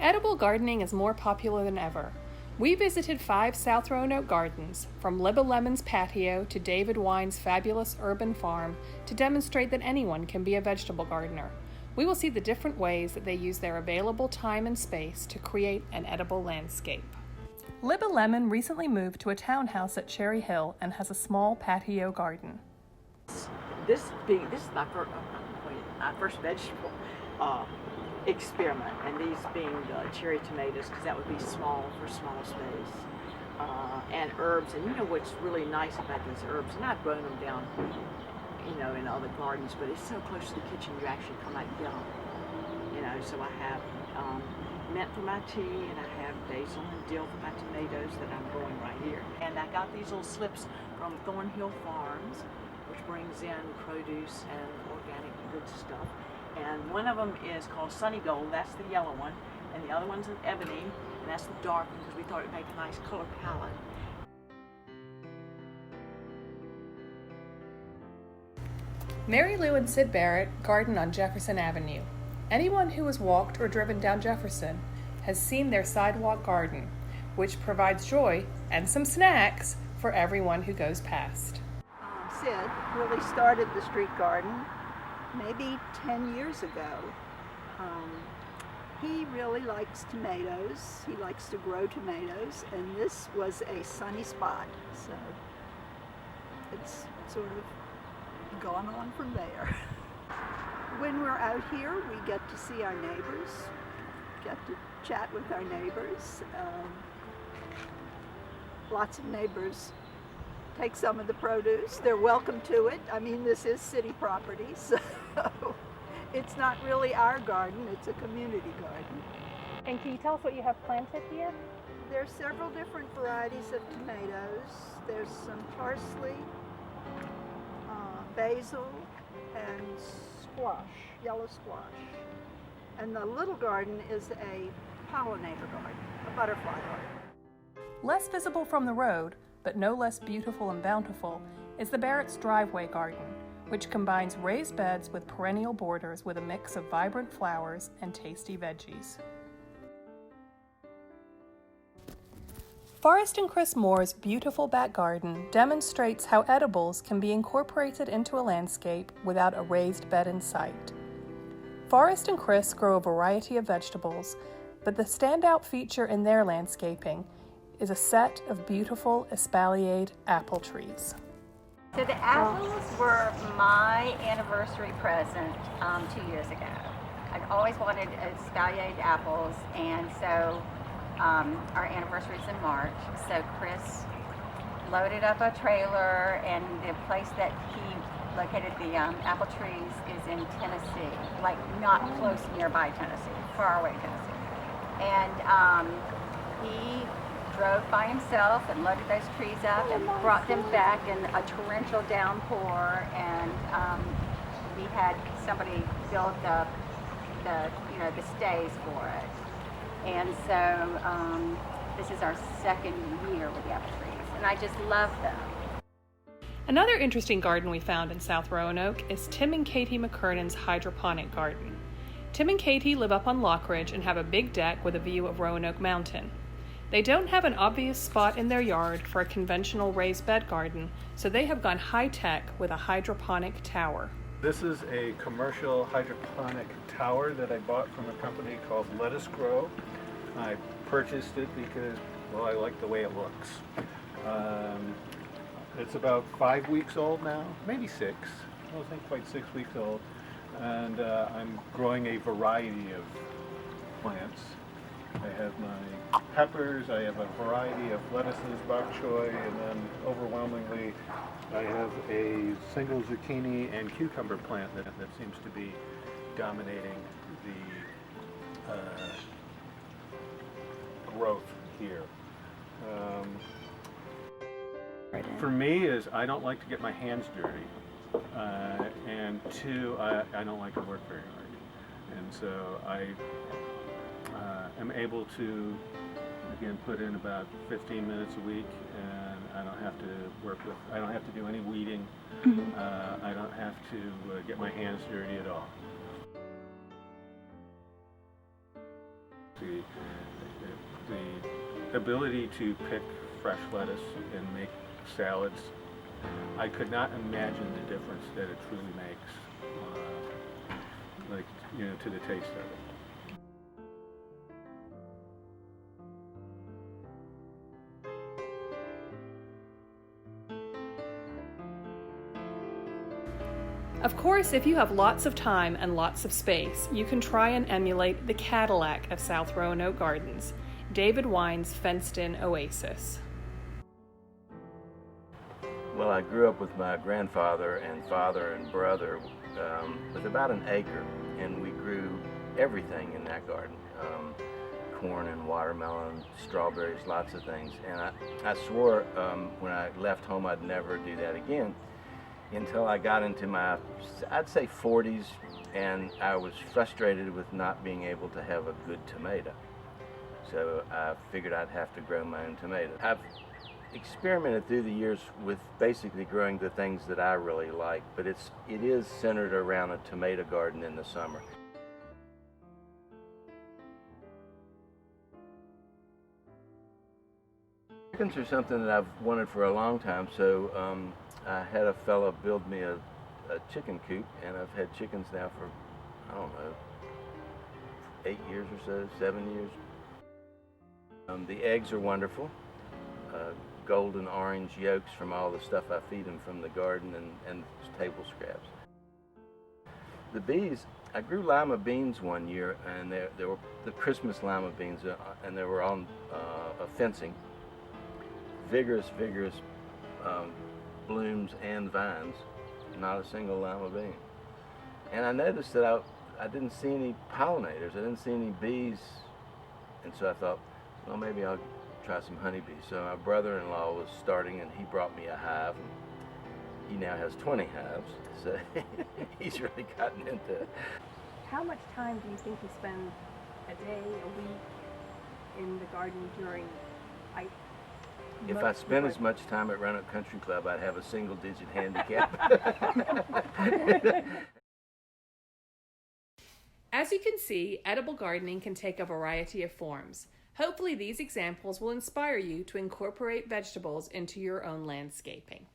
Edible gardening is more popular than ever. We visited 5 South Roanoke gardens, from Libba Lemon's patio to David Wine's fabulous urban farm, to demonstrate that anyone can be a vegetable gardener. We will see the different ways that they use their available time and space to create an edible landscape. Libba Lemon recently moved to a townhouse at Cherry Hill and has a small patio garden. This is my first vegetable experiment, and these being the cherry tomatoes, because that would be small for small space, and herbs. And you know what's really nice about these herbs, and I've grown them down, in other gardens, but it's so close to the kitchen you actually come out and get them. So I have mint for my tea, and I have basil and dill for my tomatoes that I'm growing right here. And I got these little slips from Thornhill Farms, which brings in produce and organic good stuff. And one of them is called Sunny Gold, that's the yellow one, and the other one's an ebony, and that's the dark one, because we thought it would make a nice color palette. Mary Lou and Sid Barrett garden on Jefferson Avenue. Anyone who has walked or driven down Jefferson has seen their sidewalk garden, which provides joy and some snacks for everyone who goes past. Sid really started the street garden maybe 10 years ago. He really likes tomatoes. He likes to grow tomatoes, and this was a sunny spot, so it's sort of gone on from there. When we're out here, we get to see our neighbors, get to chat with our neighbors. Lots of neighbors take some of the produce. They're welcome to it. I mean, this is city property, so it's not really our garden, it's a community garden. And can you tell us what you have planted here? There's several different varieties of tomatoes. There's some parsley, basil, and squash, yellow squash. And the little garden is a pollinator garden, a butterfly garden. Less visible from the road, but no less beautiful and bountiful, is the Barrett's driveway garden, which combines raised beds with perennial borders with a mix of vibrant flowers and tasty veggies. Forrest and Chris Moore's beautiful back garden demonstrates how edibles can be incorporated into a landscape without a raised bed in sight. Forrest and Chris grow a variety of vegetables, but the standout feature in their landscaping is a set of beautiful espaliered apple trees. So the apples were my anniversary present 2 years ago. I'd always wanted espaliered apples, and so our anniversary is in March. So Chris loaded up a trailer, and the place that he located the apple trees is in Tennessee, like not close nearby Tennessee, far away Tennessee. And he drove by himself and loaded those trees up and brought them back in a torrential downpour, and we had somebody build the stays for it. And so this is our second year with the apple trees, and I just love them. Another interesting garden we found in South Roanoke is Tim and Katie McKernan's hydroponic garden. Tim and Katie live up on Lockridge and have a big deck with a view of Roanoke Mountain. They don't have an obvious spot in their yard for a conventional raised bed garden, so they have gone high-tech with a hydroponic tower. This is a commercial hydroponic tower that I bought from a company called Lettuce Grow. I purchased it because, well, I like the way it looks. It's about 5 weeks old now, maybe 6. I don't think quite 6 weeks old. And I'm growing a variety of plants. I have my peppers, I have a variety of lettuces, bok choy, and then overwhelmingly I have a single zucchini and cucumber plant that seems to be dominating the growth here. For me is I don't like to get my hands dirty, and 2, I don't like to work very hard, and so I am able to, again, put in about 15 minutes a week, and I don't have to do any weeding. I don't have to get my hands dirty at all. the ability to pick fresh lettuce and make salads. I could not imagine the difference that it truly makes, to the taste of it. Of course, if you have lots of time and lots of space, you can try and emulate the Cadillac of South Roanoke Gardens, David Wine's fenced-in oasis. Well, I grew up with my grandfather and father and brother with about an acre, and we grew everything in that garden. Corn and watermelon, strawberries, lots of things. And I swore when I left home I'd never do that again until I got into my, I'd say 40s, and I was frustrated with not being able to have a good tomato. So I figured I'd have to grow my own tomatoes. I've experimented through the years with basically growing the things that I really like, but it is centered around a tomato garden in the summer. Chickens are something that I've wanted for a long time, so I had a fellow build me a chicken coop, and I've had chickens now for, I don't know, 8 years or so, 7 years. The eggs are wonderful. Golden orange yolks from all the stuff I feed them from the garden and table scraps. The bees, I grew lima beans one year, and they were the Christmas lima beans, and they were on a fencing. Vigorous blooms and vines, not a single lima bean. And I noticed that I didn't see any pollinators, I didn't see any bees, and so I thought, well, maybe I'll try some honeybees. So my brother-in-law was starting, and he brought me a hive. He now has 20 hives, so he's really gotten into it. How much time do you think you spend a day, a week in the garden during? If I spent as much time at Roanoke Country Club, I'd have a single-digit handicap. As you can see, edible gardening can take a variety of forms. Hopefully these examples will inspire you to incorporate vegetables into your own landscaping.